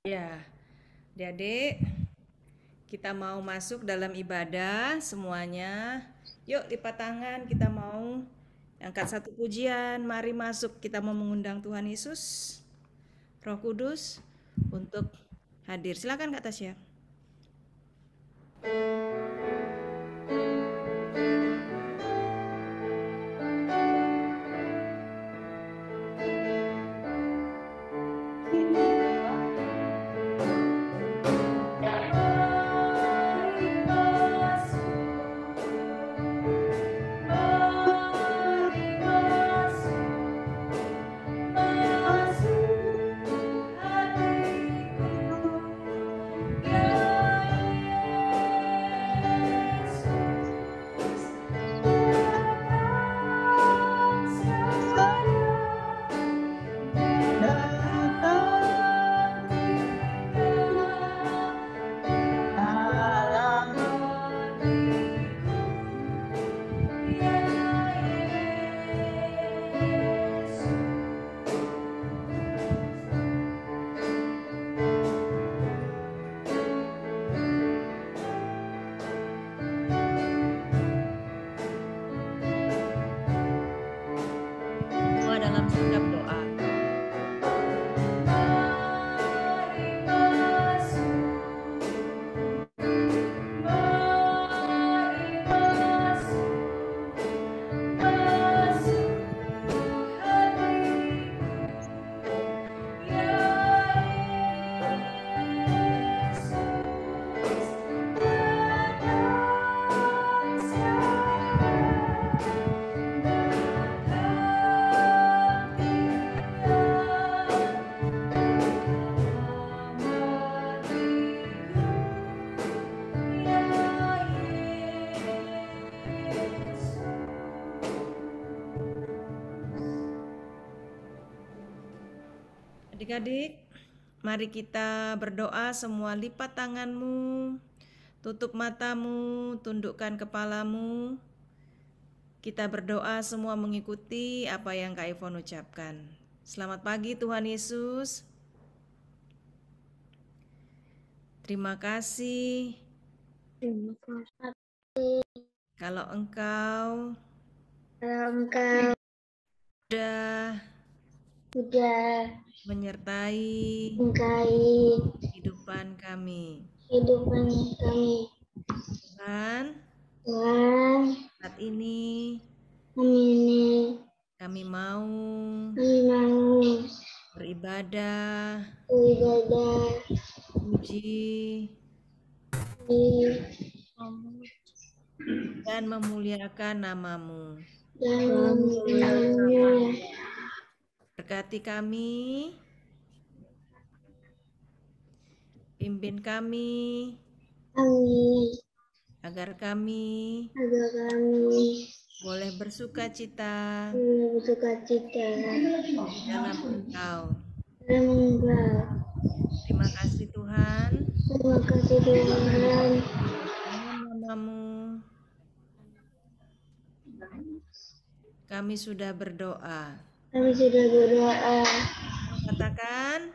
Ya, adik-adik, kita mau masuk dalam ibadah semuanya. Yuk lipat tangan, kita mau angkat satu pujian. Mari masuk, kita mau mengundang Tuhan Yesus, Roh Kudus untuk hadir. Silakan Kak Tasya. Semua dalam sikap doa. Adik-adik, mari kita berdoa semua. Lipat tanganmu, tutup matamu, tundukkan kepalamu. Kita berdoa semua mengikuti apa yang Kak Ivon ucapkan. Selamat pagi Tuhan Yesus. Terima kasih kalau Engkau sudah menyertai kehidupan kami. Tuhan, saat ini kami mau beribadah, puji, dan memuliakan nama-Mu. Berkati kami, pimpin kami, agar kami boleh bersuka cita dalam Engkau. Terima kasih Tuhan, dalam nama-Mu kami sudah berdoa. Katakan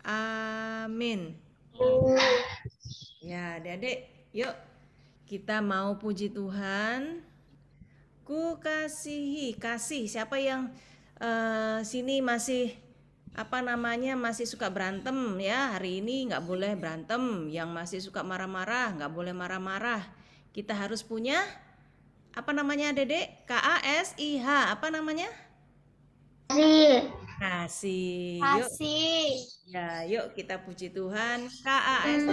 amin. Ya, adik-adik, yuk kita mau puji Tuhan. Ku kasih. Siapa yang sini masih masih suka berantem ya? Hari ini nggak boleh berantem. Yang masih suka marah-marah nggak boleh marah-marah. Kita harus punya Dedek? KASIH. Apa namanya? Kasih. Yuk. Ya, yuk kita puji Tuhan. KASIH.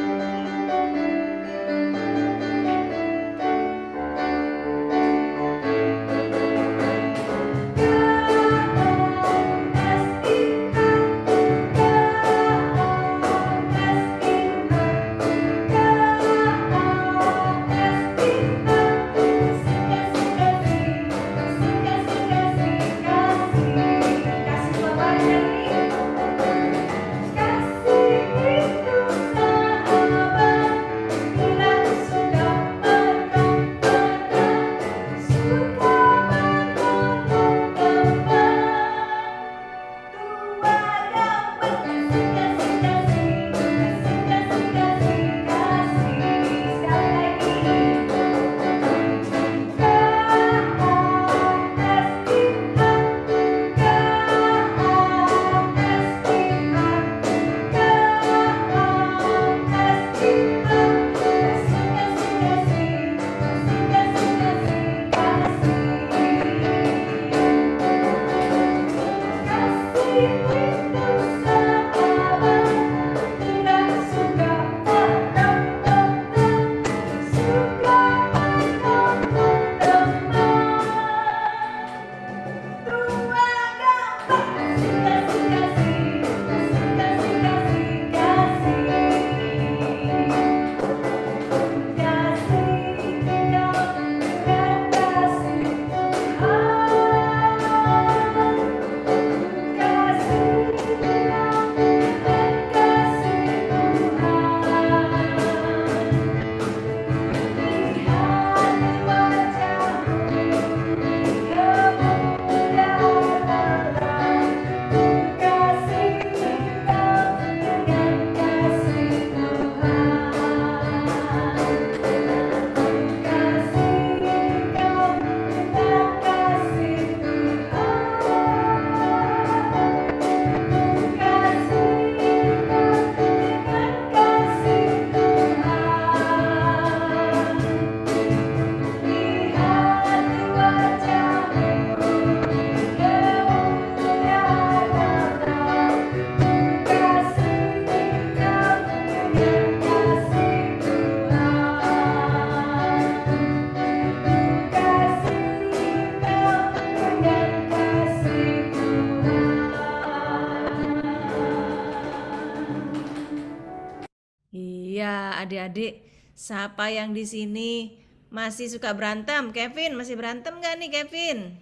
adik-adik, siapa yang di sini masih suka berantem? Kevin, masih berantem nggak nih Kevin?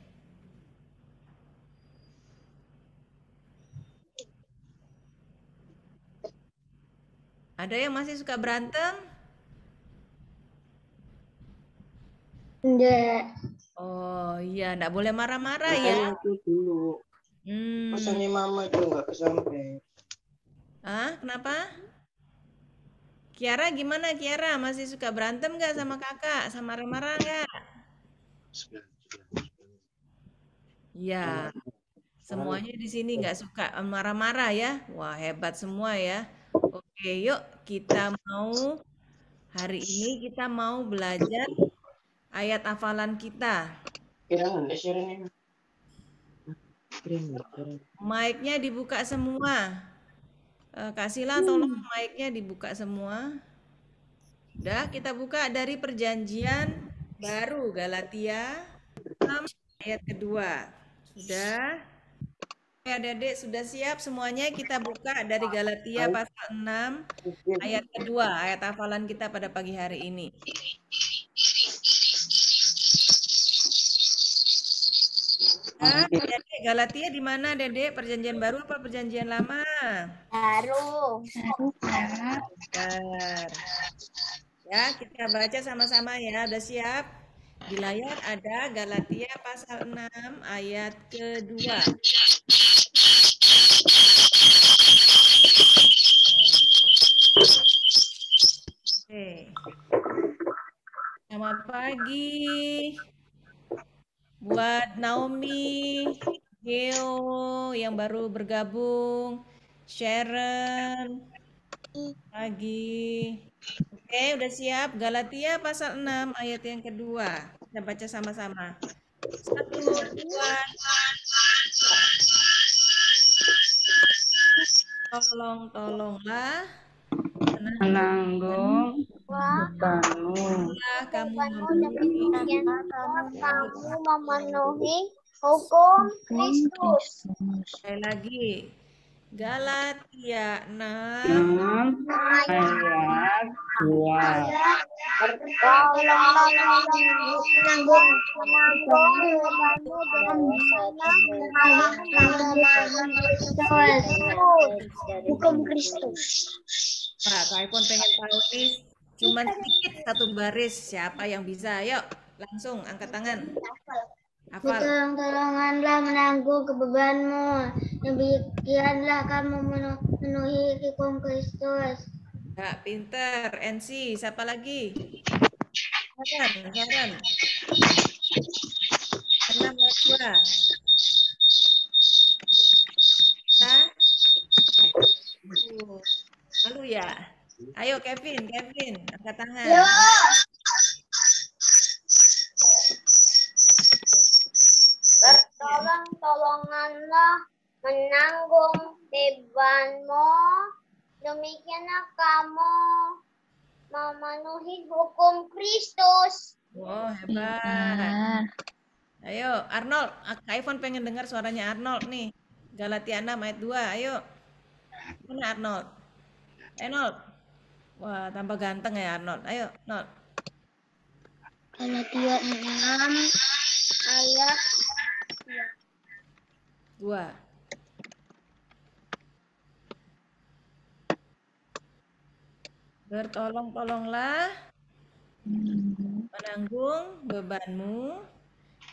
Ada yang masih suka berantem? Enggak. Oh iya, nggak boleh marah-marah ya. Makanya aku dulu. Masanya mama itu nggak kesampe. Ah, kenapa? Kiara gimana Kiara? Masih suka berantem nggak sama kakak? Sama marah-marah nggak? Iya, semuanya di sini nggak suka marah-marah ya. Wah, hebat semua ya. Oke, yuk kita mau hari ini kita mau belajar ayat hafalan kita. Kira nggak share ini? Kira nggak? Mic-nya dibuka semua. Kak Sila tolong mic-nya dibuka semua. Udah, kita buka dari perjanjian baru Galatia 6 ayat kedua. Sudah? Oke, adik-adik sudah siap semuanya? Kita buka dari Galatia pasal 6 ayat kedua, ayat hafalan kita pada pagi hari ini. Nah, Dedek, Galatia di mana, Dedek? Perjanjian baru apa perjanjian lama? Baru. Bentar. Ya, kita baca sama-sama ya. Udah siap? Di layar ada Galatia pasal 6 ayat kedua. Oke. Selamat pagi buat Naomi, Geo yang baru bergabung, Sharon, pagi. Oke, udah siap? Galatia pasal 6 ayat yang kedua. Kita baca sama-sama. 1, 2, tolonglah menanggung bebanmu. kamu Demikian kamu memenuhi hukum Kristus. sekali lagi. Galatia 6 Ayat 2. Tolonglah menanggung bebanmu hukum Kristus. Pak, Kak Ipon pengen tahu nih cuman sedikit satu baris. Siapa yang bisa? Ayo, langsung angkat tangan. Hafal. Tolong-tolonganlah menanggung bebanmu. Demikianlah kamu memenuhi hukum Kristus. Kak pinter, NC, siapa lagi? Saran. 6 ayat 2. Malu ya? Ayo Kevin, angkat tangan. Tolonganlah menanggung bebanmu. Demikianlah kamu memenuhi hukum Kristus. Wow, hebat. Ayo, Arnold. Kak Ivan pengen dengar suaranya Arnold nih. Galatia 6 ayat 2. Ayo. Mana Arnold? Arnold. Wah, tambah ganteng ya Arnold. Ayo, Arnold. Galatia 6 ayat 2. Bertolong-tolonglah menanggung bebanmu.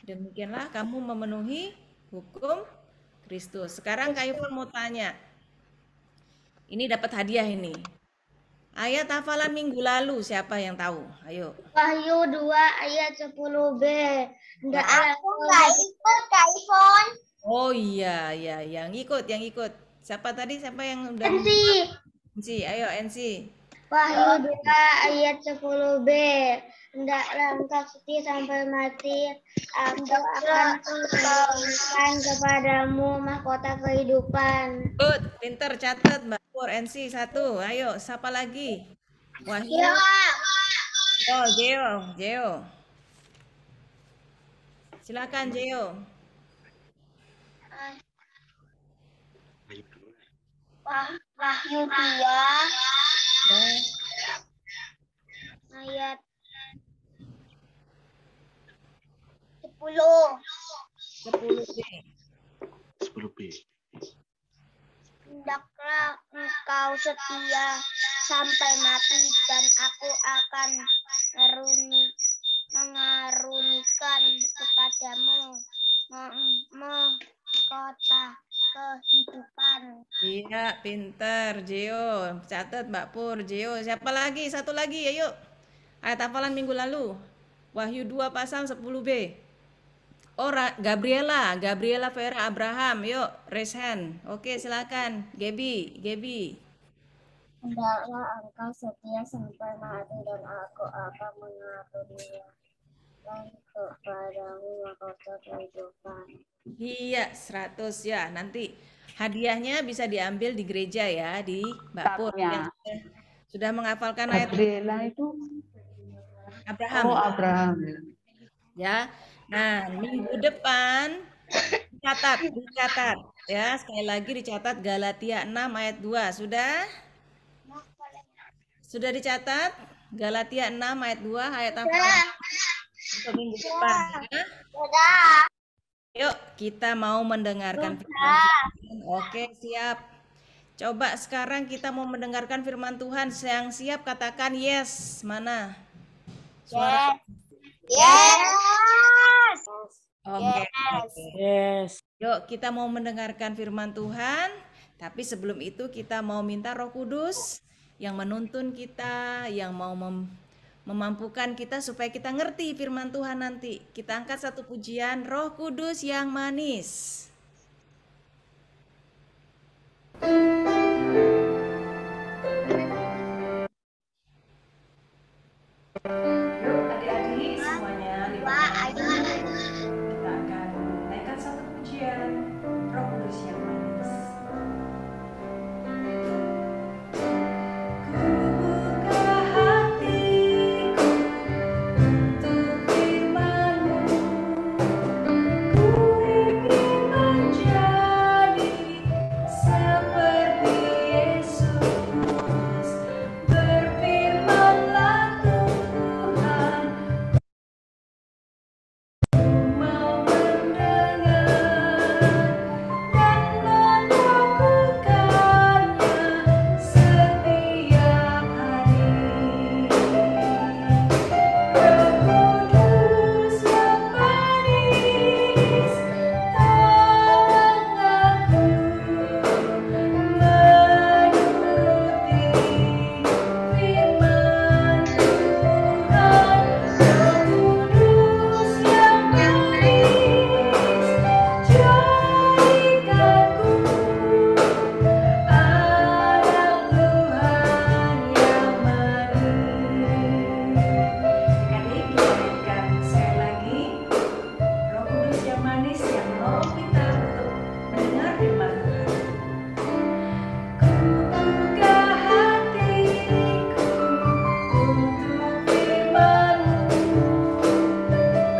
Demikianlah kamu memenuhi hukum Kristus. Sekarang Kak Ivan mau tanya. Ini dapat hadiah ini. Ayat hafalan minggu lalu siapa yang tahu? Ayo. Wahyu 2 ayat 10b. Aku nggak ikut, Kak Ivon. Oh iya, yang ikut. Siapa tadi? Siapa yang udah? NC, ayo NC. Wahyu 2 ayat 10b. Hendaklah engkau setia sampai mati. Aku akan memberikan kepadamu mahkota kehidupan. Good, pinter catat Mbak Pur NC 1. Ayo, siapa lagi? Wahyu. Oh, Jeo. Silakan Jeo. Wahyu 2 Ya. ayat 10. 10B. 10B. Hendaklah engkau setia sampai mati dan aku akan mengarunikan kepadamu mahkota kehidupan. Iya, pinter. Gio, catat Mbak Pur. Gio, siapa lagi? Satu lagi, ayo. Ayat hafalan minggu lalu. Wahyu 2 pasal 10B. Oh, Gabriela Vera Abraham. Yuk, raise hand. Oke, silakan. Gaby. Hendaklah engkau setia sampai mati dan aku akan mengaruniakan kepadamu mahkota kehidupan. Iya, 100 ya. Nanti hadiahnya bisa diambil di gereja ya, di Mbak Pur yang sudah menghafalkan ayat Gabriela itu Abraham. oh Abraham. Ya. Nah, minggu depan dicatat ya. Sekali lagi dicatat Galatia 6 ayat 2. Sudah? Sudah dicatat? Galatia 6 ayat 2 ayat apa? Untuk minggu depan ya. Yuk, kita mau mendengarkan firman Tuhan. Oke, siap. Coba sekarang kita mau mendengarkan firman Tuhan. Yang siap katakan yes. Mana? Suara. Yes. Oke. Yes. Yuk, kita mau mendengarkan firman Tuhan. Tapi sebelum itu kita mau minta Roh Kudus yang menuntun kita, yang mau memampukan kita supaya kita ngerti firman Tuhan nanti. Kita angkat satu pujian, Roh Kudus yang manis. Yuk adik-adik semuanya kita akan naikkan satu pujian, Roh Kudus yang manis. Buka hatiku untuk firman-Mu, ku ingin menjadi seperti Yesus. Berfirman-Lah Tuhan, ku mau mendengar dan melakukannya setiap hari. Roh Kudus yang manis, tolong aku menuruti firman Tuhan. Roh Kudus yang manis, jadikanku anak Tuhan yang manis. Adik-adik, kita naikkan sekali lagi Roh Kudus yang manis yang menolong kita untuk mendengar firman Tuhan. Ku buka hatiku untuk firman-Mu,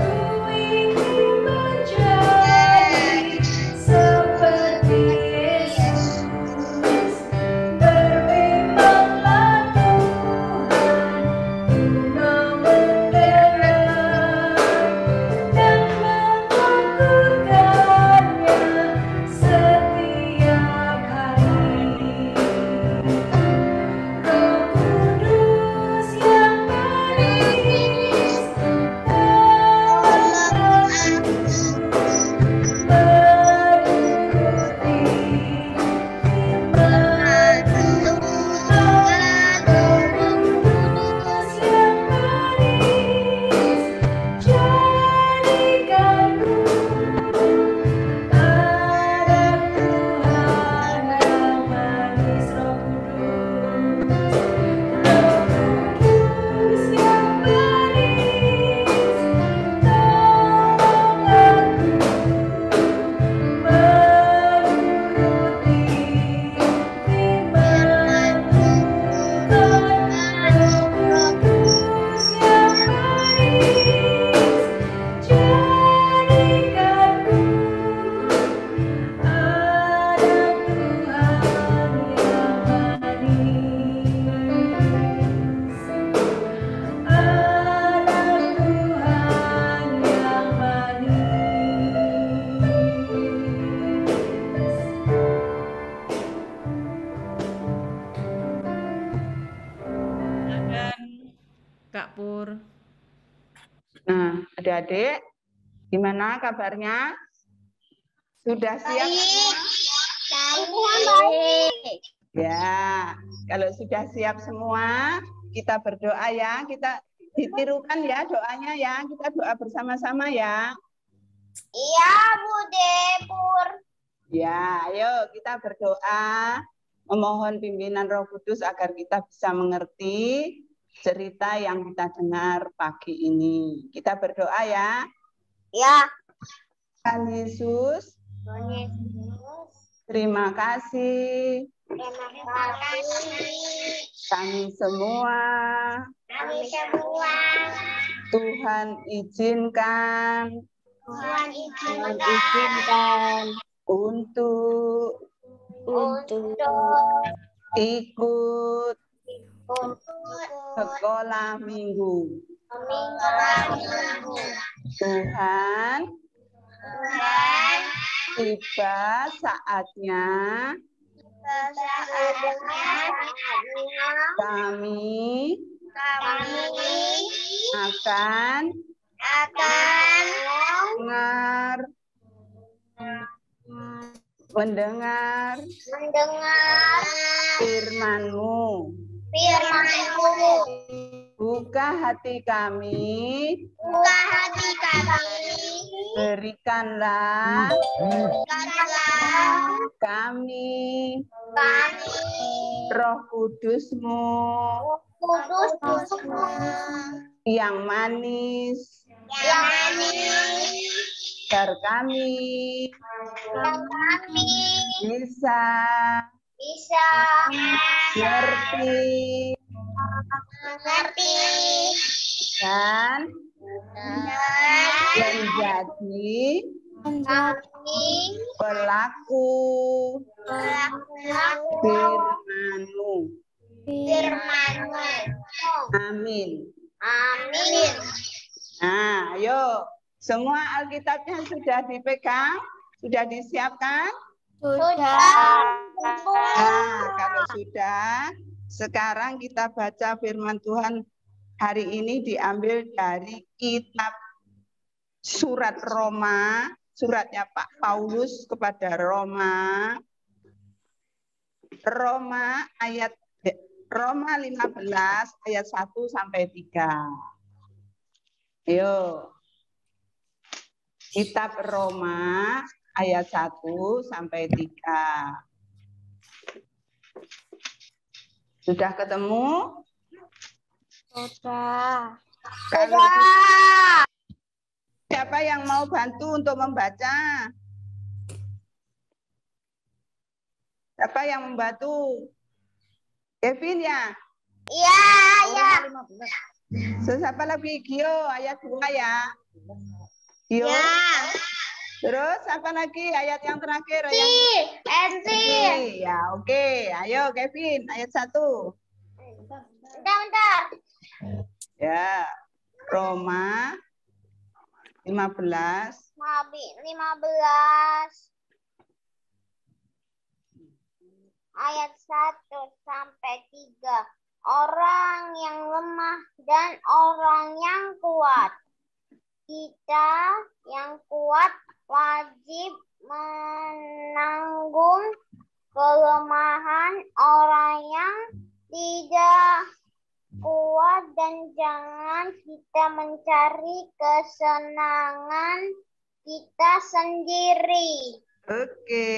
ku ingin menjadi seperti Yesus. Berfirman-Lah Tuhan, ku mau mendengar dan melakukannya Adik-adik, gimana kabarnya? Sudah siap? Baik. Ya, kalau sudah siap semua, kita berdoa ya. Kita ditirukan ya doanya ya. Kita doa bersama-sama ya. Iya, Bude Pur. Ya, ayo kita berdoa. Memohon pimpinan Roh Kudus agar kita bisa mengerti cerita yang kita dengar pagi ini. Kita berdoa ya. Ya. Tuhan Yesus, Tuhan Yesus. terima kasih. Terima kasih. Kami semua Kami semua. Tuhan izinkan Tuhan izinkan untuk ikut sekolah minggu. Tuhan, tiba saatnya kami akan mendengar firman-Mu. Buka hati kami, berikanlah kami Roh Kudus-Mu yang manis, agar kami bisa mengerti dan menjadi pelaku firman-Mu. Amin. Nah, ayo. Semua Alkitabnya sudah dipegang? Sudah disiapkan? Nah, kalau sudah, sekarang kita baca firman Tuhan hari ini diambil dari kitab surat Roma, suratnya Pak Paulus kepada Roma. Roma 15 ayat 1 sampai 3. Ayo. Kitab Roma ayat 1 sampai 3. Sudah ketemu? Sudah. Kalau siapa yang mau bantu untuk membaca? Siapa yang membantu? Kevin ya? Iya. Siapa lagi? Gio ayat 2 ya? Gio? Terus apa lagi ayat yang terakhir? Ya, oke. Ayo Kevin, ayat 1. Bentar. Ya, Roma 15. 15 ayat 1 sampai 3. Orang yang lemah dan orang yang kuat. Kita yang kuat wajib menanggung kelemahan orang yang tidak kuat dan jangan kita mencari kesenangan kita sendiri. Oke,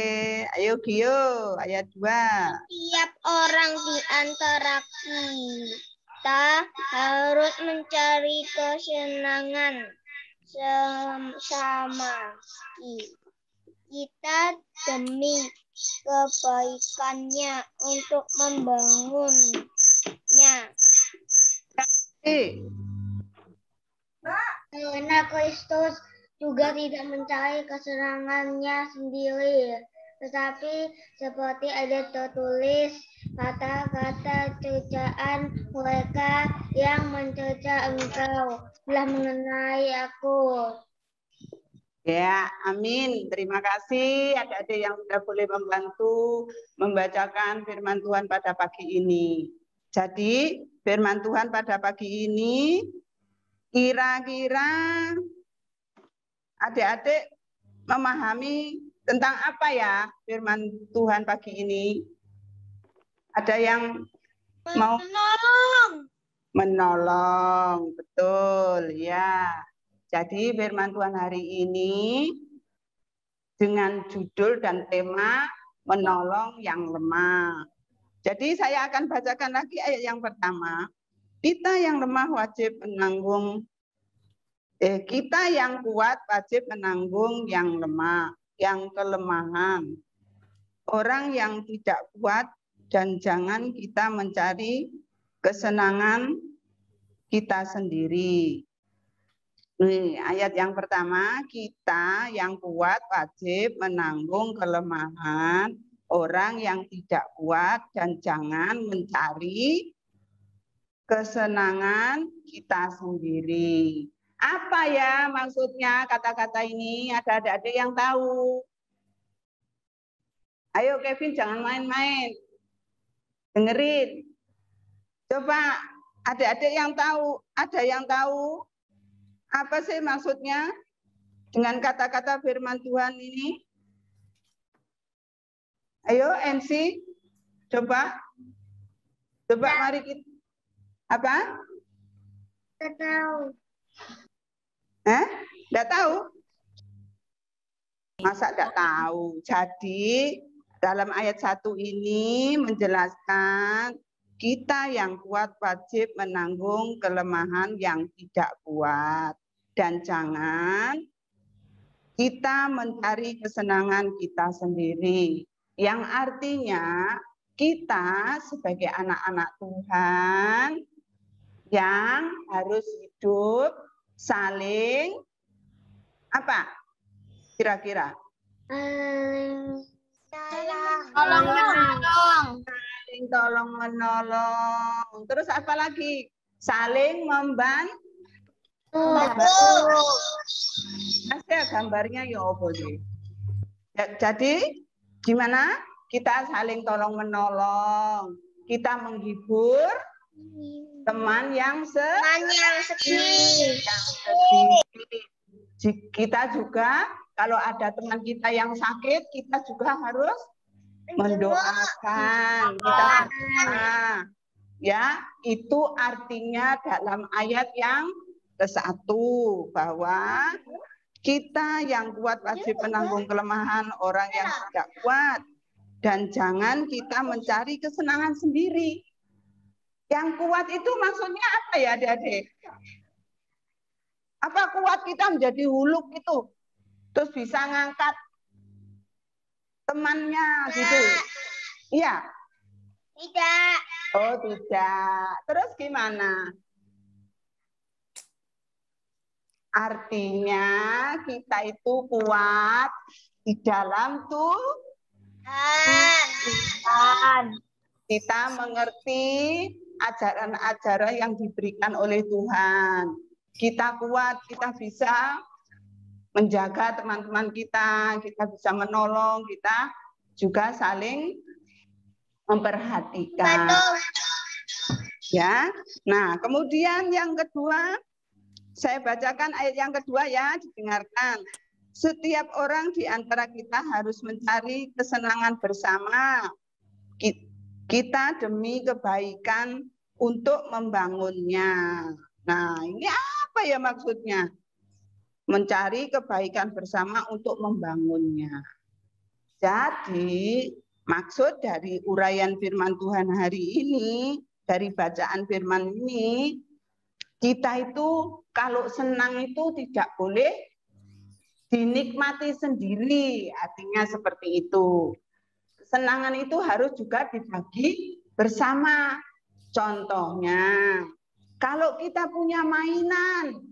ayo Gio, ayat 2. Setiap orang di antara kita harus mencari kesenangan sama kita demi kebaikannya untuk membangunnya. Karena Kristus juga tidak mencari kesenangannya sendiri, tetapi seperti ada tertulis, kata-kata cercaan mereka yang mencerca engkau telah mengenai aku. Ya, amin. Terima kasih adik-adik yang sudah boleh membantu membacakan firman Tuhan pada pagi ini. Jadi, firman Tuhan pada pagi ini kira-kira Adik-adik memahami tentang apa ya firman Tuhan pagi ini? Ada yang mau menolong, betul ya. Jadi firman Tuhan hari ini dengan judul dan tema menolong yang lemah. Jadi saya akan bacakan lagi ayat yang pertama. Kita yang lemah wajib menanggung, kita yang kuat wajib menanggung yang lemah, yang kelemahan. Orang yang tidak kuat dan jangan kita mencari kesenangan kita sendiri. Nih, ayat yang pertama, kita yang kuat wajib menanggung kelemahan orang yang tidak kuat dan jangan mencari kesenangan kita sendiri. Apa ya maksudnya kata-kata ini? Ada adik-adik yang tahu? Ayo Kevin, jangan main-main. Dengerin. Coba adik-adik yang tahu, ada yang tahu? Apa sih maksudnya dengan kata-kata firman Tuhan ini? Ayo NC, coba mari kita. Apa? Tidak tahu. Tidak tahu? Masa tidak tahu? Jadi dalam ayat 1 ini menjelaskan kita yang kuat wajib menanggung kelemahan yang tidak kuat. Dan jangan kita mencari kesenangan kita sendiri. Yang artinya kita sebagai anak-anak Tuhan yang harus hidup saling apa? Kira-kira? Saling tolong menolong. Terus apa lagi? Saling membantu. Ada gambarnya ya apa sih? Jadi gimana? Kita saling tolong menolong. Kita menghibur teman yang sedih. Kita juga kalau ada teman kita yang sakit, kita juga harus mendoakan. Kita ya, itu artinya dalam ayat yang ke-1 bahwa kita yang kuat wajib menanggung kelemahan orang yang tidak kuat. Dan jangan kita mencari kesenangan sendiri. Yang kuat itu maksudnya apa ya adik-adik? Apa kuat kita menjadi huluk itu? Terus bisa ngangkat temannya gitu? Iya? Tidak. Oh tidak. Terus gimana? Artinya kita itu kuat di dalam Tuhan. Kita mengerti ajaran-ajaran yang diberikan oleh Tuhan. Kita kuat, kita bisa menjaga teman-teman kita bisa menolong, kita juga saling memperhatikan. Ya. Nah, kemudian yang kedua, saya bacakan ayat yang kedua ya, didengarkan. Setiap orang di antara kita harus mencari kesenangan bersama. Kita demi kebaikan untuk membangunnya. Nah, ini apa ya maksudnya? Mencari kebaikan bersama untuk membangunnya. Jadi, maksud dari uraian firman Tuhan hari ini, dari bacaan firman ini, kita itu kalau senang itu tidak boleh dinikmati sendiri, artinya seperti itu. Kesenangan itu harus juga dibagi bersama. Contohnya, kalau kita punya mainan,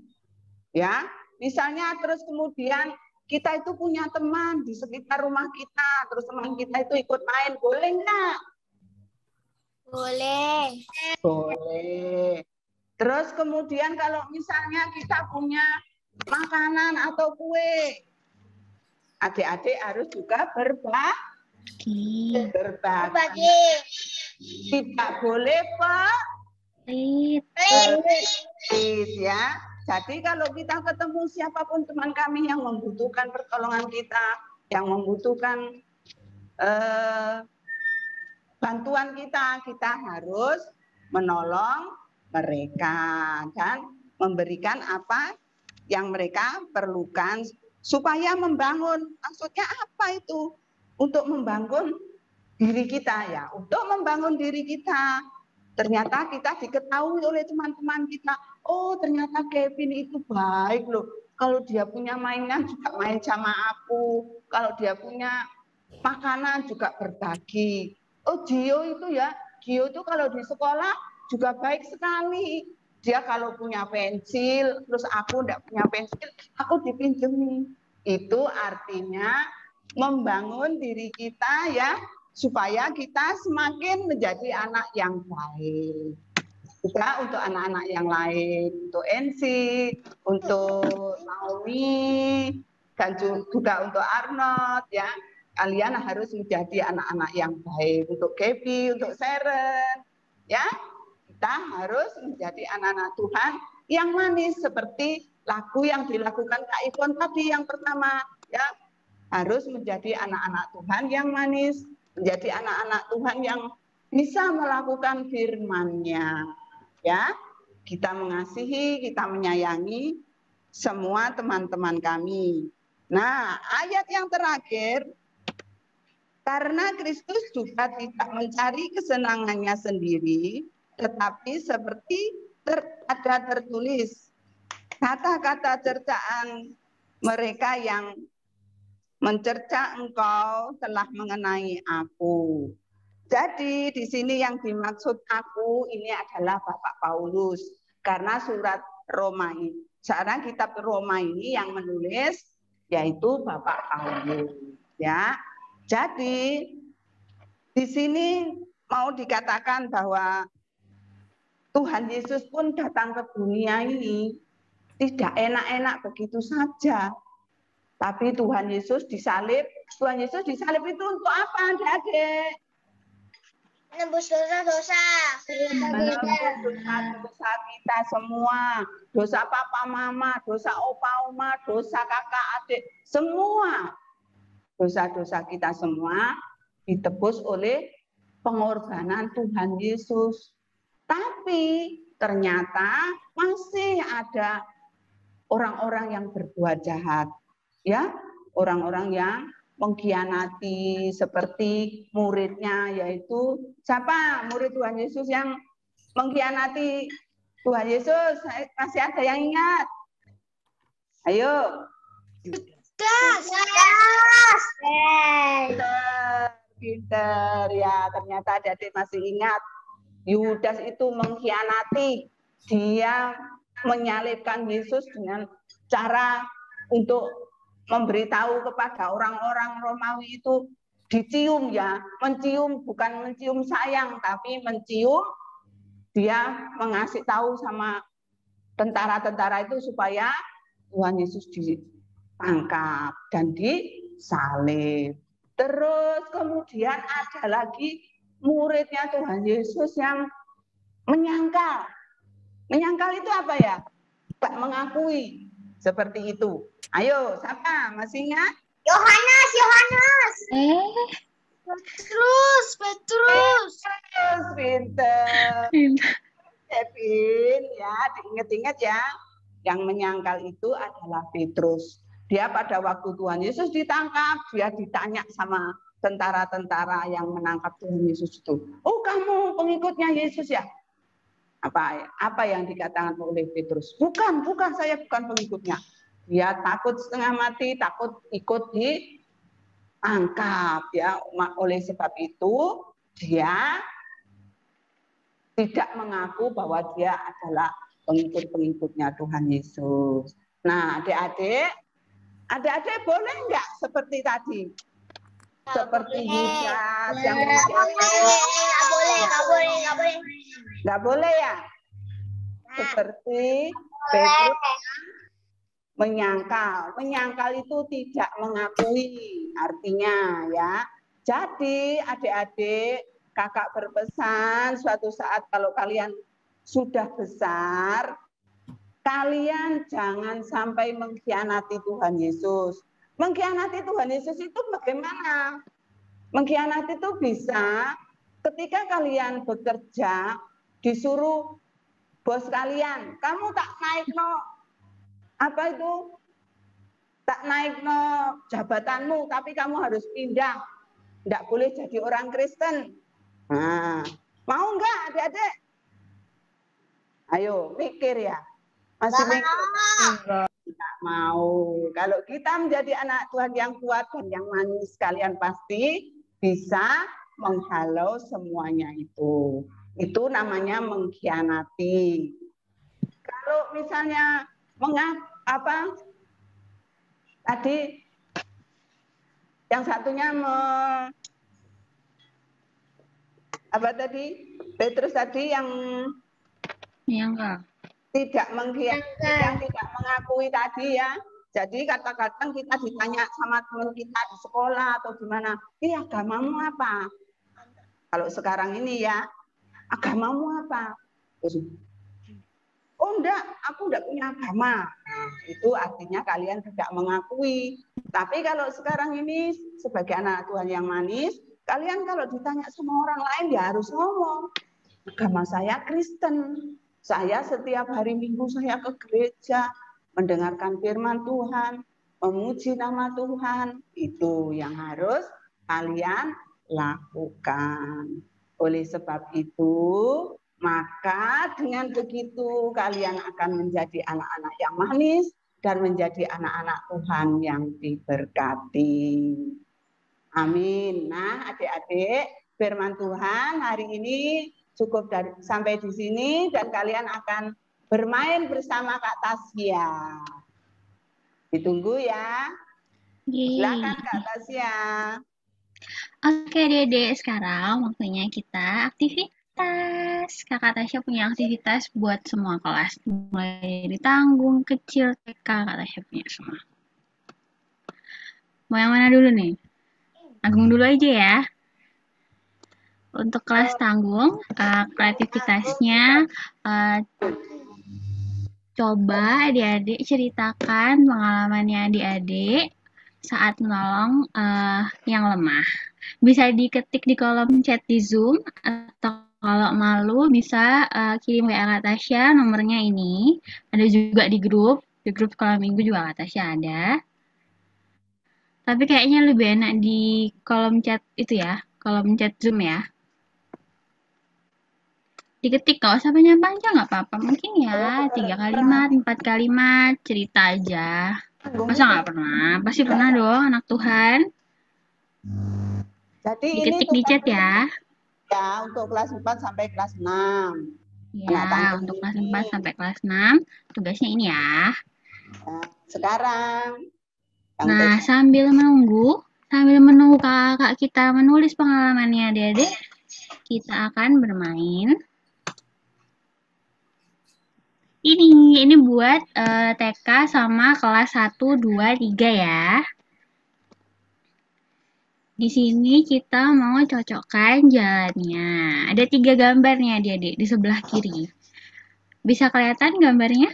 ya, misalnya terus kemudian kita itu punya teman di sekitar rumah kita, terus teman kita itu ikut main, boleh nggak? Boleh. Boleh. Terus kemudian kalau misalnya kita punya makanan atau kue, adik-adik harus juga berbagi. Tidak boleh pelit ya. Jadi kalau kita ketemu siapapun teman kami yang membutuhkan pertolongan kita, yang membutuhkan bantuan kita, kita harus menolong mereka dan memberikan apa yang mereka perlukan supaya membangun. Maksudnya apa itu? Untuk membangun diri kita ya, untuk membangun diri kita. Ternyata kita diketahui oleh teman-teman kita, oh ternyata Kevin itu baik loh. Kalau dia punya mainan juga main sama aku. Kalau dia punya makanan juga berbagi. Oh Gio itu ya, Gio itu kalau di sekolah juga baik sekali. Dia kalau punya pensil, terus aku enggak punya pensil, aku dipinjemi. Itu artinya membangun diri kita ya, supaya kita semakin menjadi anak yang baik. Juga untuk anak-anak yang lain, untuk Ensi, untuk Naomi, dan juga untuk Arnold ya. Kalian harus menjadi anak-anak yang baik. Untuk Gaby, untuk Sharon, ya. Kita harus menjadi anak-anak Tuhan yang manis seperti lagu yang dilakukan Kak Ivon tadi yang pertama, ya. Harus menjadi anak-anak Tuhan yang manis, menjadi anak-anak Tuhan yang bisa melakukan firman-Nya. Ya, kita mengasihi, kita menyayangi semua teman-teman kami. Nah, ayat yang terakhir, karena Kristus juga tidak mencari kesenangannya sendiri, tetapi seperti ada tertulis, kata-kata cercaan mereka yang mencerca engkau telah mengenai aku. Jadi di sini yang dimaksud aku ini adalah Bapak Paulus. Karena surat Roma ini, sekarang kitab Roma ini yang menulis yaitu Bapak Paulus. Ya, jadi di sini mau dikatakan bahwa Tuhan Yesus pun datang ke dunia ini tidak enak-enak begitu saja. Tapi Tuhan Yesus disalib itu untuk apa, Adik-adik? Menembus dosa-dosa. Menembus dosa kita semua, dosa papa mama, dosa opa oma, dosa kakak adik, semua dosa-dosa kita semua ditebus oleh pengorbanan Tuhan Yesus. Tapi ternyata masih ada orang-orang yang berbuat jahat, ya, orang-orang yang mengkhianati seperti muridnya, yaitu siapa? Murid Tuhan Yesus yang mengkhianati Tuhan Yesus. Masih ada yang ingat? Ayo. Gas. Pinter ya, ternyata adik-adik masih ingat. Yudas itu mengkhianati, dia menyalibkan Yesus dengan cara untuk memberitahu kepada orang-orang Romawi itu dicium ya, mencium, bukan mencium sayang, tapi mencium. Dia mengasih tahu sama tentara-tentara itu supaya Tuhan Yesus ditangkap dan disalib. Terus kemudian ada lagi muridnya Tuhan Yesus yang menyangkal. Menyangkal itu apa ya? Tak mengakui. Seperti itu. Ayo, siapa? Masih ingat? Yohanes. Petrus. Pinter. Kevin, ya, diingat-ingat ya. Yang menyangkal itu adalah Petrus. Dia pada waktu Tuhan Yesus ditangkap, dia ditanya sama tentara-tentara yang menangkap Tuhan Yesus itu. Oh, kamu pengikutnya Yesus ya? Apa yang dikatakan oleh Petrus? Bukan, saya bukan pengikutnya. Dia takut setengah mati, takut ikut ditangkap ya. Oleh sebab itu dia tidak mengaku bahwa dia adalah pengikut-pengikutnya Tuhan Yesus. Nah, adik-adik boleh nggak seperti tadi? Seperti Yudas yang Nggak boleh. Nggak boleh ya? Seperti Petrus menyangkal. Menyangkal itu tidak mengakui artinya ya. Jadi adik-adik, kakak berpesan suatu saat kalau kalian sudah besar, kalian jangan sampai mengkhianati Tuhan Yesus. Mengkhianati Tuhan Yesus itu bagaimana? Mengkhianati itu bisa ketika kalian bekerja, disuruh bos kalian, kamu tak naik no apa itu? Tak naik no jabatanmu, tapi kamu harus pindah. Tidak boleh jadi orang Kristen. Nah, mau enggak adik-adik? Ayo mikir ya. Masih mikir? Tidak mau. Kalau kita menjadi anak Tuhan yang kuat dan yang manis, kalian pasti bisa menghalau semuanya itu. Itu namanya mengkhianati. Kalau misalnya tadi yang satunya Petrus tadi yang enggak. tidak mengakui tadi ya. Jadi kadang-kadang kita ditanya sama teman kita di sekolah atau di mana, agamamu apa? Kalau sekarang ini ya, agamamu apa? Oh enggak, aku enggak punya agama. Nah, itu artinya kalian tidak mengakui. Tapi kalau sekarang ini sebagai anak Tuhan yang manis, kalian kalau ditanya sama orang lain ya harus ngomong. Agama saya Kristen. Saya setiap hari Minggu saya ke gereja, mendengarkan firman Tuhan, memuji nama Tuhan. Itu yang harus kalian lakukan. Oleh sebab itu, maka dengan begitu kalian akan menjadi anak-anak yang manis dan menjadi anak-anak Tuhan yang diberkati. Amin. Nah, adik-adik, firman Tuhan hari ini cukup sampai di sini dan kalian akan bermain bersama Kak Tasya. Ditunggu ya. Silakan Kak Tasya. Oke, Dede, sekarang waktunya kita aktivitas. Kakak Tasya punya aktivitas buat semua kelas. Mulai dari tanggung, kecil, TK, Kak Tasya punya semua. Mau yang mana dulu nih? Agung dulu aja ya. Untuk kelas tanggung, kreativitasnya coba adik-adik ceritakan pengalamannya adik-adik saat menolong yang lemah. Bisa diketik di kolom chat di Zoom, atau kalau malu bisa kirim WA Kak Tasya, nomornya ini. Ada juga di grup sekolah minggu juga Kak Tasya ada. Tapi kayaknya lebih enak di kolom chat itu ya, kolom chat Zoom ya. Diketik, gak usah panjang-panjang, nggak apa-apa. Mungkin ya 3 kalimat, 4 kalimat, cerita aja. Masa nggak pernah? Pasti pernah dong, anak Tuhan. Jadi diketik di chat ya. Ya, untuk kelas 4 sampai kelas 6. Ya, untuk kelas 4 sampai kelas 6, tugasnya ini ya. Nah, sekarang. Nah, sambil menunggu kakak kita menulis pengalamannya adik-adik, kita akan bermain. Ini buat TK sama kelas 1, 2, 3 ya. Di sini kita mau cocokkan jalannya. Ada 3 gambarnya adik-adik di sebelah kiri. Bisa kelihatan gambarnya?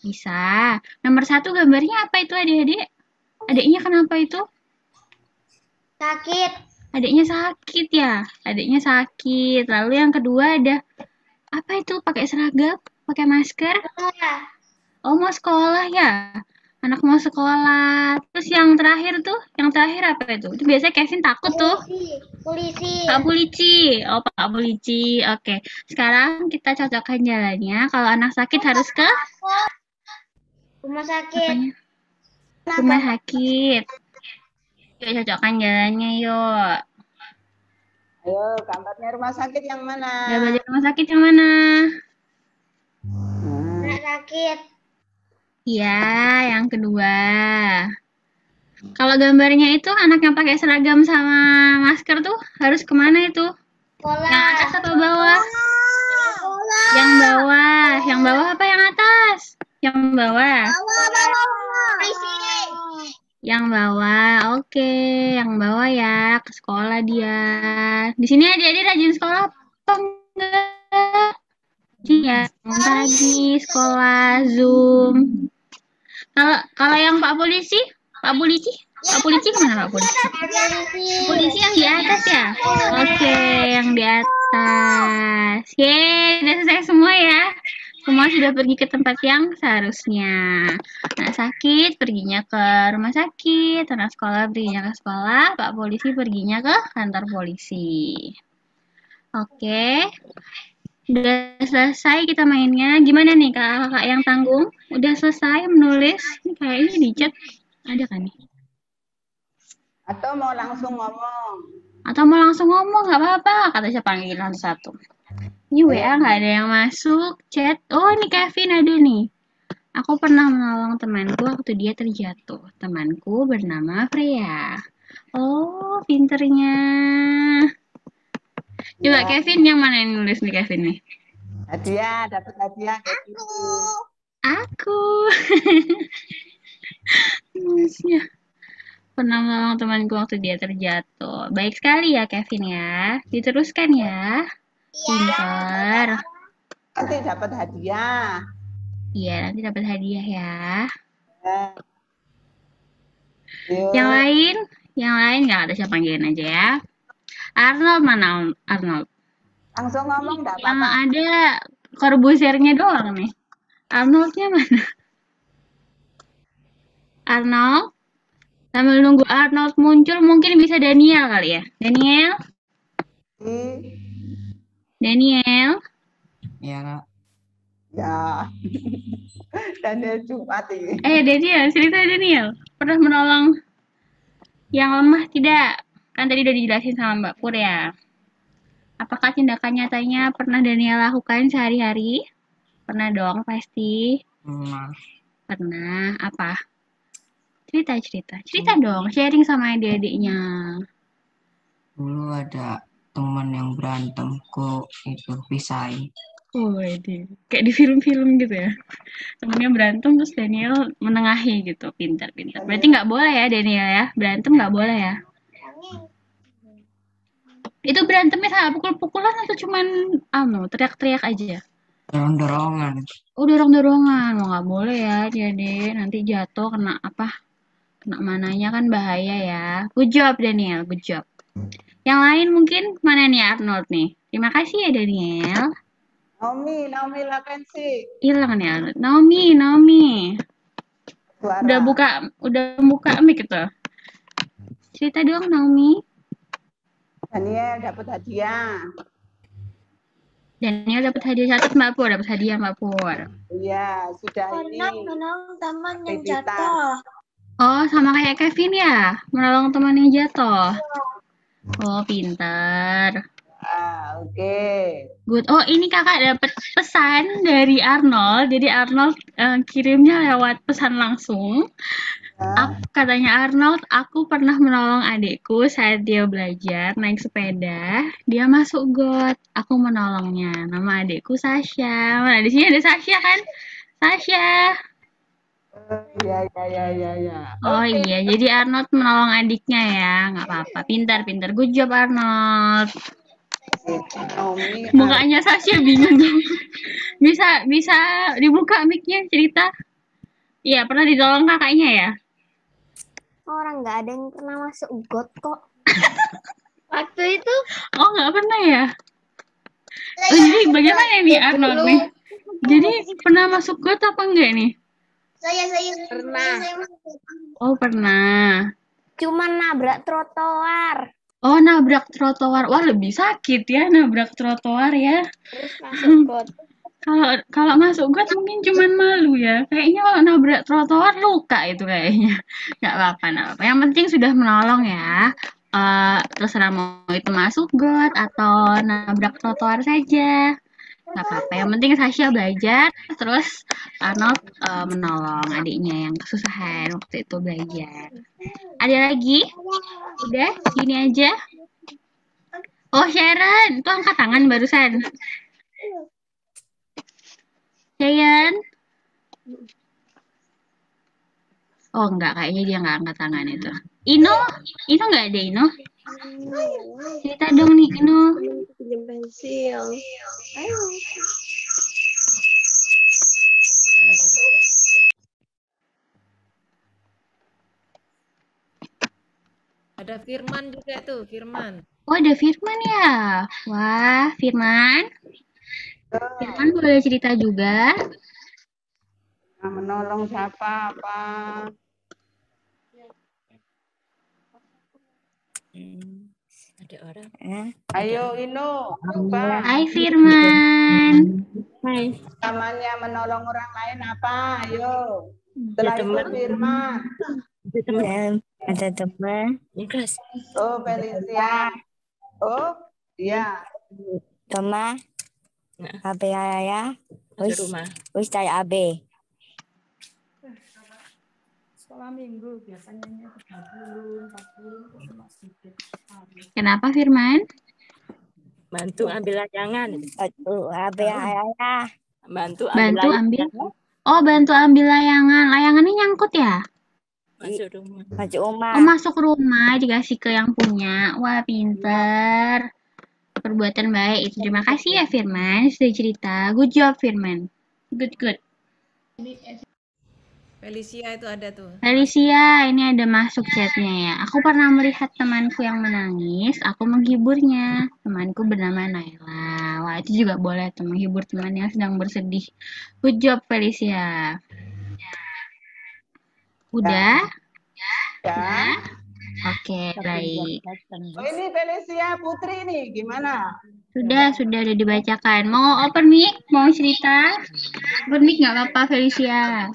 Bisa. Nomor 1 gambarnya apa itu adik-adik? Adiknya kenapa itu? Sakit. Adiknya sakit ya? Adiknya sakit. Lalu yang kedua ada apa itu? Pakai seragam? Pakai masker? Oh, mau sekolah ya? Anak mau sekolah. Terus yang terakhir apa itu? Itu biasanya Kevin takut tuh. Polisi. Pak Polisi. Oh, Pak Polisi. Oke. Sekarang kita cocokkan jalannya. Kalau anak sakit harus ke rumah sakit. Rumah sakit. Yuk cocokkan jalannya yuk. Ayo, gambarnya rumah sakit yang mana? Gambar rumah sakit yang mana? Anak sakit. Iya, yang kedua. Kalau gambarnya itu anak yang pakai seragam sama masker tuh harus kemana itu? Sekolah. Yang atas atau bawah? Sekolah. Yang bawah. Yang bawah apa yang atas? Yang bawah. Polisi. Yang bawah, oke. Yang bawah ya, ke sekolah dia. Di sini adik-adik rajin sekolah apa enggak? ya. Sebentar lagi sekolah Zoom. Kalau yang Pak Polisi kemana Pak Polisi? Polisi yang di atas ya? Oke, yang di atas. Yeay, udah selesai semua ya. Semua sudah pergi ke tempat yang seharusnya. Anak sakit perginya ke rumah sakit, anak sekolah perginya ke sekolah, Pak Polisi perginya ke kantor polisi. Oke. Udah selesai kita mainnya. Gimana nih kakak yang tanggung? Udah selesai menulis? Ini kayaknya di chat ada kan nih? Atau mau langsung ngomong? Nggak apa-apa. Kata saya panggil satu. Ini WA nggak ada yang masuk. Chat. Oh ini Kevin ada nih. Aku pernah menolong temanku waktu dia terjatuh. Temanku bernama Freya. Oh pinternya. Coba Ya. Kevin yang mana yang nulis nih Kevin nih? Hadiah, dapat hadiah kayak gitu. Aku. Nulisnya. Pernah menolong temanku waktu dia terjatuh. Baik sekali ya Kevin ya. Diteruskan ya. Pintar. Nanti dapat hadiah. Iya, nanti dapat hadiah ya. Ya. Yuk. Yang lain nggak ada, siapa panggilin aja ya. Arnold mana Arnold? Langsung ngomong enggak Yang apa-apa. ada Corbusier-nya doang nih. Arnoldnya mana? Arnold? Sambil nunggu Arnold muncul, mungkin bisa Daniel kali ya. Daniel? Iya, Kak. Ya. Daniel Jumat ini. Daniel, cerita Daniel. Pernah menolong yang lemah tidak? Kan tadi udah dijelasin sama Mbak Pur ya. Apakah tindakan nyatanya pernah Daniel lakukan sehari-hari? Pernah dong pasti. Pernah. Apa? Cerita dong, sharing sama adik-adiknya. Dulu ada teman yang berantem, kok itu pisahin. Oh, kayak di film-film gitu ya. Temennya berantem terus Daniel menengahi gitu, pintar-pintar. Berarti nggak boleh ya Daniel ya, berantem nggak boleh ya. Itu berantemnya sama pukul-pukulan atau cuman teriak-teriak aja? Dorong-dorongan. Oh, dorong-dorongan. Wah, nggak boleh ya, jadi nanti jatuh kena apa? Kena mananya kan bahaya ya. Good job Daniel, good job. Yang lain mungkin mana nih Arnold nih? Terima kasih ya Daniel. Naomi Lapensi. Hilang nih Arnold. Naomi. Suara. Udah buka mic itu. Cerita dong Naomi. Daniel dapat hadiah. Daniel dapat hadiah satu, Mbak Pur dapat hadiah Mbak Pur. Iya, sudah ini. Menolong teman yang aktivitas. jatuh. Oh, sama kayak Kevin ya? Menolong teman yang jatuh. Oh, pintar. Oke. Good. Oh, ini kakak dapat pesan dari Arnold. Jadi Arnold kirimnya lewat pesan langsung. Katanya Arnold, aku pernah menolong adikku saat dia belajar naik sepeda. Dia masuk got. Aku menolongnya. Nama adikku Sasha. Mana di sini ada Sasha kan? Sasha. Iya. Oh iya, jadi Arnold menolong adiknya ya. Nggak apa-apa. Pintar. Good job Arnold. Naomi. Mukanya Sasha bingung. Bisa dibuka mic-nya cerita. Iya, pernah ditolong kakaknya ya? Orang nggak ada yang pernah masuk got kok. Waktu itu Oh, nggak pernah ya? Oh, jadi bagaimana nih Arnold nih? Jadi pernah masuk got apa enggak nih? saya pernah. Oh, pernah. Cuma nabrak trotoar. Oh, nabrak trotoar. Wah, lebih sakit ya nabrak trotoar ya. Terus masuk got. Kalau masuk got mungkin cuman malu ya. Kayaknya kalau nabrak trotoar luka itu kayaknya. Nggak apa-apa. Yang penting sudah menolong ya. Terserah mau itu masuk got atau nabrak trotoar saja. Nggak apa-apa. Yang penting Sasha belajar, terus Arnold menolong adiknya yang kesusahan waktu itu belajar. Ada lagi? Udah, gini aja. Oh, Sharon, itu angkat tangan barusan. Sharon? Oh, enggak, kayaknya dia nggak angkat tangan itu. Ino nggak ada Ino? Cerita dong nih Ino. Pinjam pensil. Ayo. Ada Firman juga tuh, Firman. Oh, ada Firman ya? Wah, Firman. Firman boleh cerita juga? Nah, menolong siapa? Apa? Ada orang. Ayo Ino, coba. Hai Firman. Hai. Namanya menolong orang lain apa? Ayo. Setelah itu Firman. Ada teman. Niklas. Oh, Felicia. Oh, iya. Toma, AB ya, Di rumah. wis cari AB. Sekolah minggu biasanya 30, 40 cuma sedikit. Kenapa Firman? Bantu ambil layangan. AB ya, Bantu ambil Bantu layangan. ambil. Oh, bantu ambil layangan. Layangannya nyangkut ya? Masuk rumah. masuk rumah. Oh, masuk rumah dikasih ke yang punya. Wah, pinter. Perbuatan baik itu. Terima kasih ya Firman sudah cerita. Good job Firman. Good, good. Felicia itu ada tuh. Felicia, ini ada masuk chatnya ya. Aku pernah melihat temanku yang menangis, aku menghiburnya. Temanku bernama Naila. Wah, itu juga boleh tuh, menghibur teman yang sedang bersedih. Good job, Felicia. Udah? Ya. Oke, baik. Oh, ini Felicia Putri nih, gimana? Sudah dibacakan. Mau open mic? Mau cerita? Open mic nggak apa-apa, Felicia.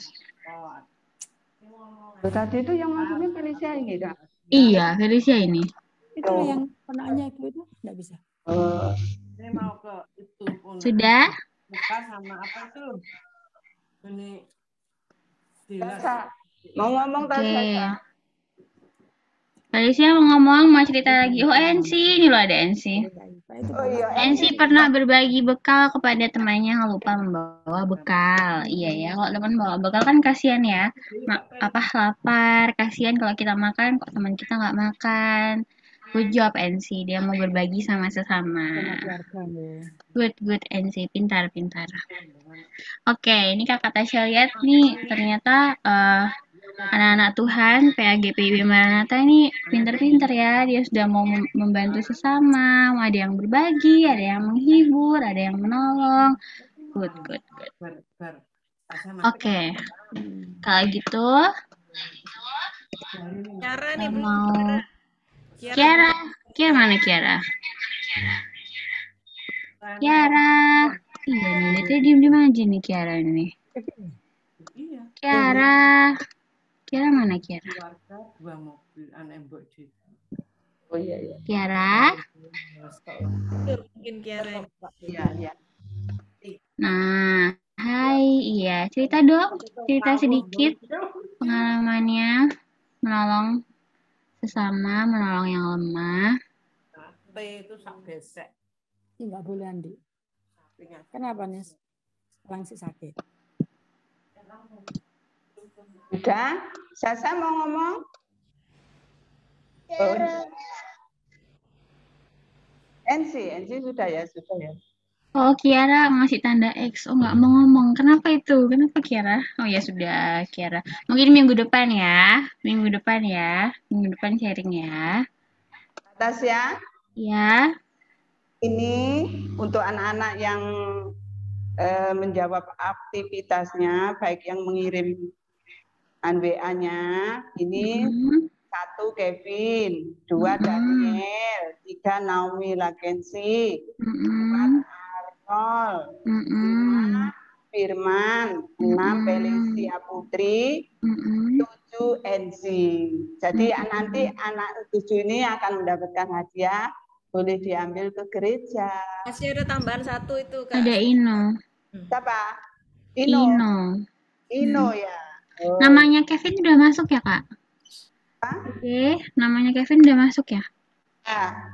Tadi itu yang maksudnya Felicia ini, Kak? Iya, Felicia ini. Itu yang penanya itu enggak bisa. Ini mau ke itu pun Sudah? buka sama apa itu? Ini Sasa. Mau ngomong tak Oke. Sasa? Felicia mau ngomong, mau cerita lagi. Oh, NC. Ini loh ada NC. Oh iya, NC pernah berbagi bekal kepada temannya yang lupa membawa bekal. Iya ya, kalau teman bawa bekal kan kasihan ya. Lapar, kasihan kalau kita makan, kok teman kita nggak makan. Good job NC, dia mau berbagi sama sesama. Good NC, pintar. Oke, ini Kakak Tasya lihat nih, ternyata anak-anak Tuhan, PAGPIB Maranatha ini pinter-pinter ya. Dia sudah mau membantu sesama, ada yang berbagi, ada yang menghibur, ada yang menolong. Good. Oke, kalau gitu, Kiara nih belum. mau Kiara. Kiara mana Kiara? Kiara, iya nih, dia tadi diem aja nih Kiara nih. Kiara mana Kiara? keluarga 2 mobil anak mbok di. Oh iya. Kiara? Mungkin Kiara. Iya. Nah, hai, iya, cerita dong, cerita sedikit pengalamannya menolong sesama, menolong yang lemah. T itu sak besek. Enggak boleh Andi. Kenapa nih? Langsung sakit. Udah? Sasa mau ngomong? Oh. NC sudah ya. Oh, Kiara ngasih tanda X. Oh, nggak mau ngomong. Kenapa itu? Kenapa Kiara? Oh ya sudah, Kiara. Mungkin minggu depan ya. Minggu depan sharing ya. Atas ya. Ya. Ini untuk anak-anak yang menjawab aktivitasnya, baik yang mengirim WA-nya. Ini 1 Kevin, 2 Daniel, 3 Naomi Lakensi, 4 Arnold, 5 Firman, 6 Felicia Putri, 7 NC. Jadi nanti anak 7 ini akan mendapatkan hadiah, boleh diambil ke gereja. Masih ada tambahan 1 itu Kak. Ada Ino. Siapa? Ino ya. Oh. Namanya Kevin udah masuk ya, Kak? Oke, namanya Kevin udah masuk ya? Ya.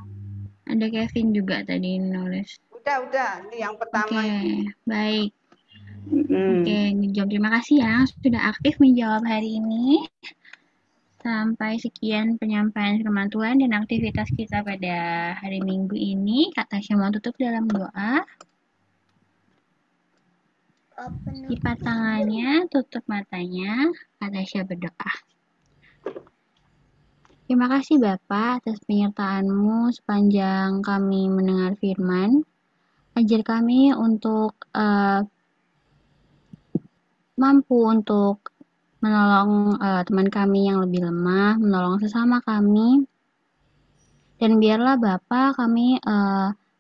Ada Kevin juga tadi nulis. Udah. Ini yang pertama. Oke, baik. Oke, ngejawab. Terima kasih ya sudah aktif menjawab hari ini. Sampai sekian penyampaian firman Tuhan dan aktivitas kita pada hari Minggu ini. Kak Tasya mau tutup dalam doa. Lipat tangannya, tutup matanya. Kak Tasya berdoa. Terima kasih Bapak atas penyertaan-Mu sepanjang kami mendengar firman. Ajar kami untuk mampu untuk menolong teman kami yang lebih lemah, menolong sesama kami. Dan biarlah Bapa kami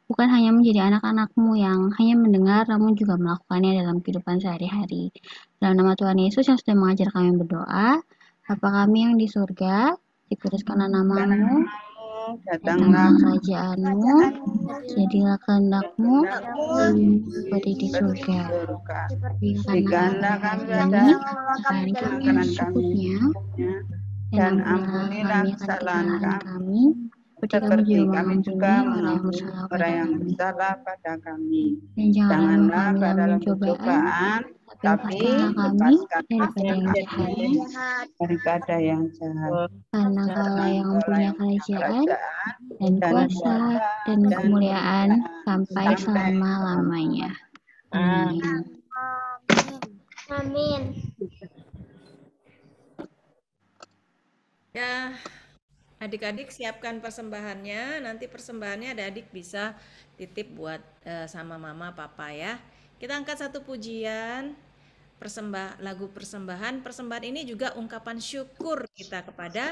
bukan hanya menjadi anak-anak-Mu yang hanya mendengar, namun juga melakukannya dalam kehidupan sehari-hari. Dalam nama Tuhan Yesus yang sudah mengajar kami berdoa, Bapa kami yang di surga, dikuduskanlah nama-Mu, datanglah kerajaan-Mu, jadilah kehendak-Mu, seperti di surga. Berikanlah kami hari ini kami yang secukupnya, dan ampunilah kami kesalahan kami, seperti kami juga mengampuni orang yang bersalah pada kami. Dan janganlah kami dalam pencobaan, tapi lepaskan kami daripada yang jahat. Karena Kaulah yang mempunyai kerajaan dan kuasa dan kemuliaan sampai selama-lamanya. Amin. Amin. Ya, adik-adik siapkan persembahannya. Nanti persembahannya adik-adik bisa titip buat sama mama papa ya. Kita angkat satu pujian, lagu persembahan. Persembahan ini juga ungkapan syukur kita kepada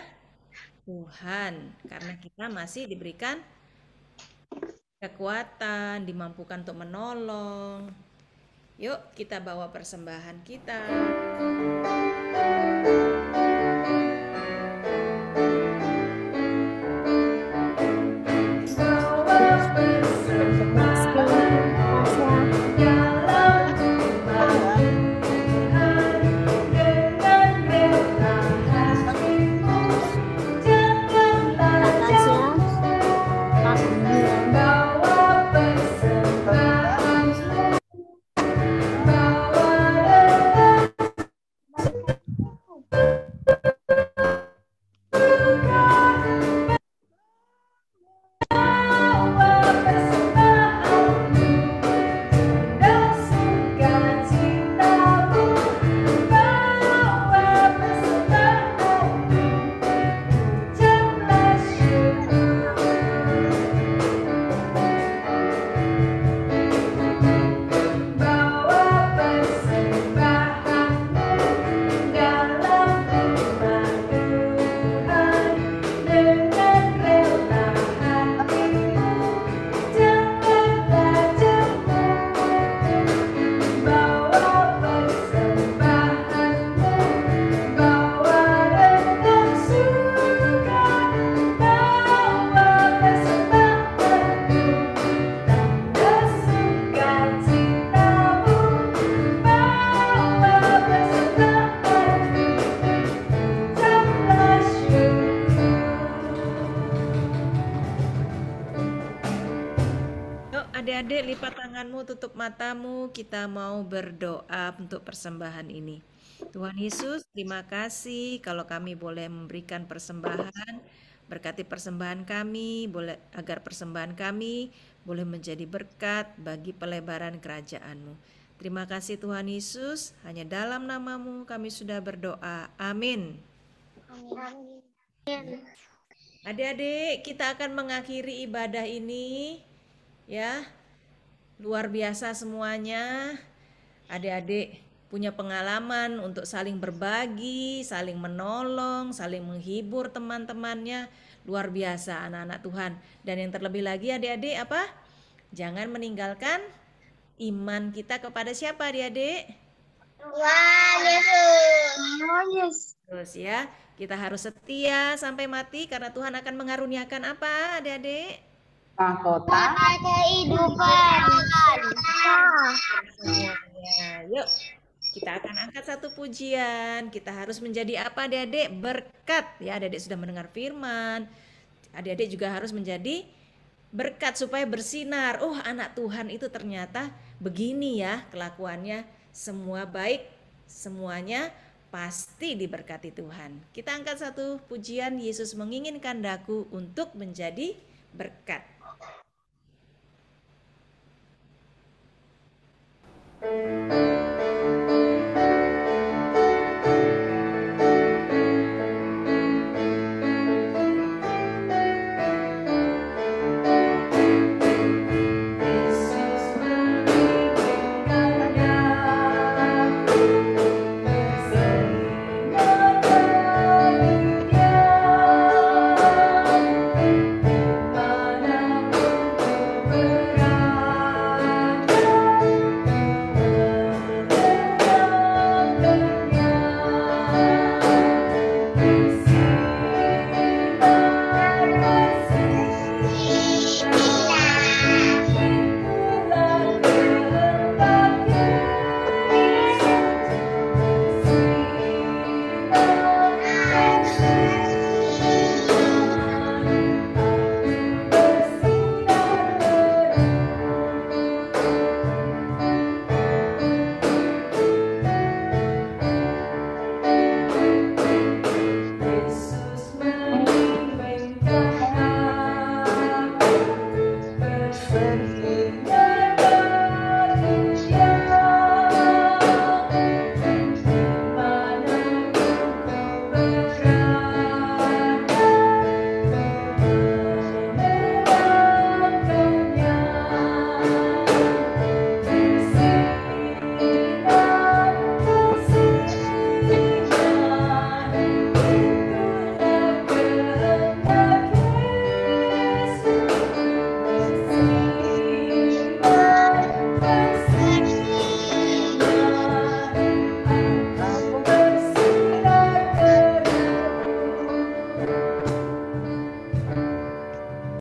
Tuhan karena kita masih diberikan kekuatan, dimampukan untuk menolong. Yuk kita bawa persembahan kita. Adik-adik lipat tanganmu, tutup matamu, kita mau berdoa untuk persembahan ini. Tuhan Yesus, terima kasih kalau kami boleh memberikan persembahan. Berkati persembahan kami, agar persembahan kami boleh menjadi berkat bagi pelebaran kerajaan-Mu. Terima kasih Tuhan Yesus, hanya dalam nama-Mu kami sudah berdoa. Amin. Adik-adik, kita akan mengakhiri ibadah ini. Ya, luar biasa semuanya. Adik-adik punya pengalaman untuk saling berbagi, saling menolong, saling menghibur teman-temannya. Luar biasa anak-anak Tuhan. Dan yang terlebih lagi adik-adik apa? Jangan meninggalkan iman kita kepada siapa adik-adik? Tuhan Yesus. Terus ya, kita harus setia sampai mati karena Tuhan akan mengaruniakan apa adik-adik? Mahkota kehidupan. Semuanya. Yuk, kita akan angkat satu pujian. Kita harus menjadi apa adik-adik? Berkat. Ya, adik-adik sudah mendengar firman. Adik-adik juga harus menjadi berkat supaya bersinar. Oh, anak Tuhan itu ternyata begini ya kelakuannya. Semua baik, semuanya pasti diberkati Tuhan. Kita angkat satu pujian, Yesus menginginkan daku untuk menjadi berkat.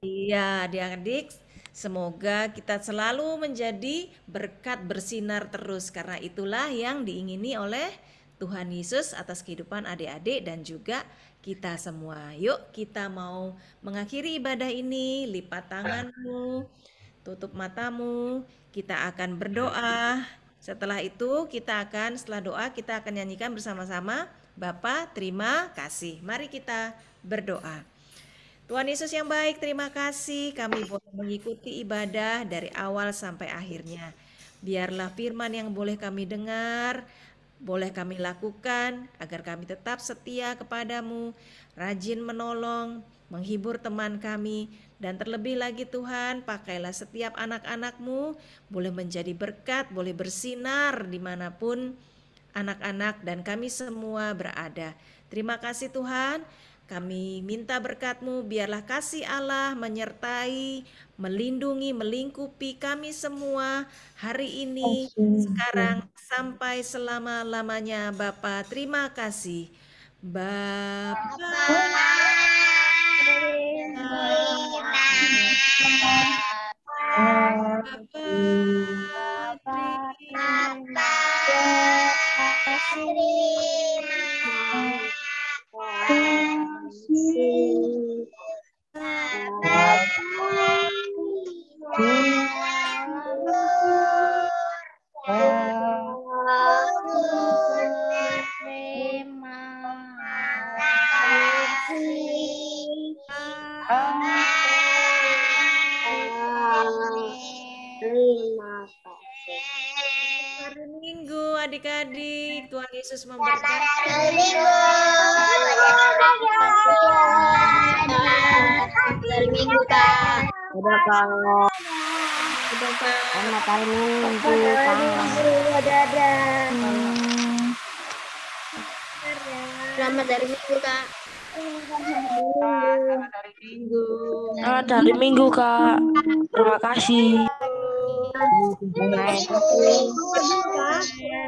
Iya, adik-adik, semoga kita selalu menjadi berkat bersinar terus karena itulah yang diingini oleh Tuhan Yesus atas kehidupan adik-adik dan juga kita semua. Yuk, kita mau mengakhiri ibadah ini, lipat tanganmu, tutup matamu, kita akan berdoa. Setelah itu setelah doa kita akan nyanyikan bersama-sama, Bapa terima kasih. Mari kita berdoa. Tuhan Yesus yang baik, terima kasih kami boleh mengikuti ibadah dari awal sampai akhirnya. Biarlah firman yang boleh kami dengar, boleh kami lakukan agar kami tetap setia kepadamu, rajin menolong, menghibur teman kami, dan terlebih lagi Tuhan, pakailah setiap anak-anak-Mu boleh menjadi berkat, boleh bersinar dimanapun anak-anak dan kami semua berada. Terima kasih Tuhan. Kami minta berkat-Mu, biarlah kasih Allah menyertai, melindungi, melingkupi kami semua hari ini, sekarang, sampai selama-lamanya. Bapa, terima kasih. Bapa, hari Minggu adik-adik, Tuhan Yesus memberkati. Hari Minggu, Kak. Udah kalau Dadah. selamat hari Minggu, Dadah. Selamat hari Minggu, Kak. Selamat hari Minggu. Selamat hari Minggu, Kak. Terima kasih. Terima kasih.